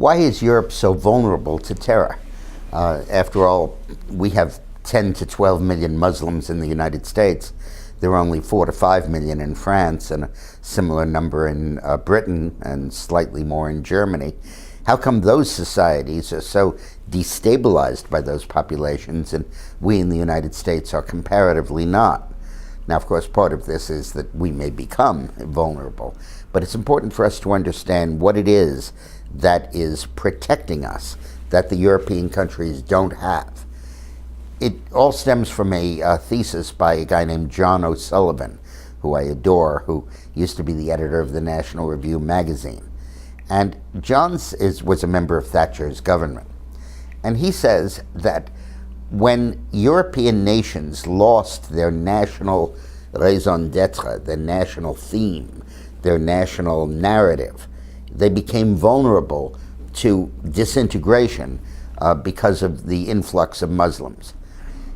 Why is Europe so vulnerable to terror? After all, we have 10 to 12 million Muslims in the United States. There are only 4 to 5 million in France and a similar number in Britain and slightly more in Germany. How come those societies are so destabilized by those populations and we in the United States are comparatively not? Now, of course, part of this is that we may become vulnerable, but it's important for us to understand what it is that is protecting us that the European countries don't have. It all stems from a thesis by a guy named John O'Sullivan, who I adore, who used to be the editor of the National Review magazine. And John was a member of Thatcher's government. And he says that when European nations lost their national raison d'etre, their national theme, their national narrative, they became vulnerable to disintegration because of the influx of Muslims.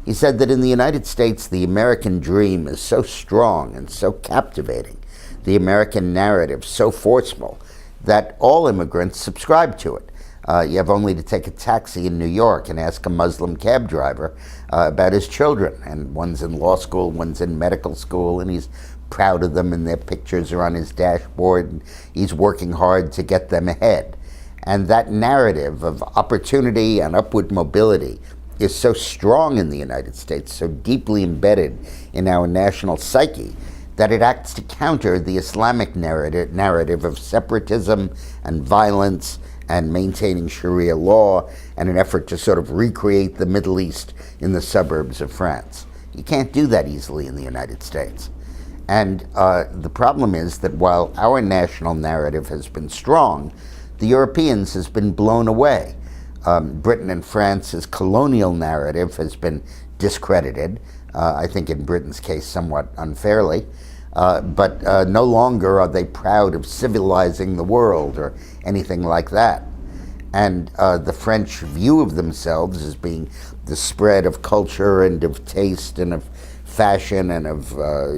He said that in the United States, the American dream is so strong and so captivating, the American narrative so forceful, that all immigrants subscribe to it. You have only to take a taxi in New York and ask a Muslim cab driver about his children. And one's in law school, one's in medical school, and he's proud of them, and their pictures are on his dashboard, and he's working hard to get them ahead. And that narrative of opportunity and upward mobility is so strong in the United States, so deeply embedded in our national psyche, that it acts to counter the Islamic narrative of separatism and violence and maintaining Sharia law and an effort to sort of recreate the Middle East in the suburbs of France. You can't do that easily in the United States. And the problem is that while our national narrative has been strong, the Europeans has been blown away. Britain and France's colonial narrative has been discredited, I think in Britain's case somewhat unfairly, but no longer are they proud of civilizing the world or anything like that. And the French view of themselves as being the spread of culture and of taste and of fashion and of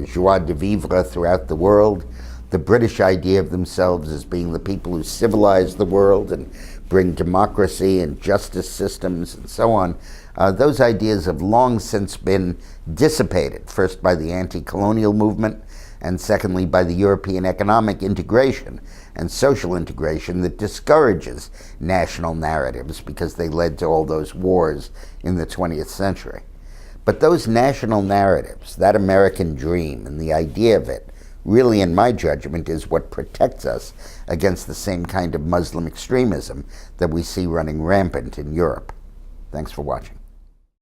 joie de vivre throughout the world. The British idea of themselves as being the people who civilize the world and bring democracy and justice systems and so on. Those ideas have long since been dissipated, first by the anti-colonial movement, and secondly by the European economic integration and social integration that discourages national narratives because they led to all those wars in the 20th century. But those national narratives, that American dream and the idea of it, really, in my judgment, is what protects us against the same kind of Muslim extremism that we see running rampant in Europe. Thanks for watching.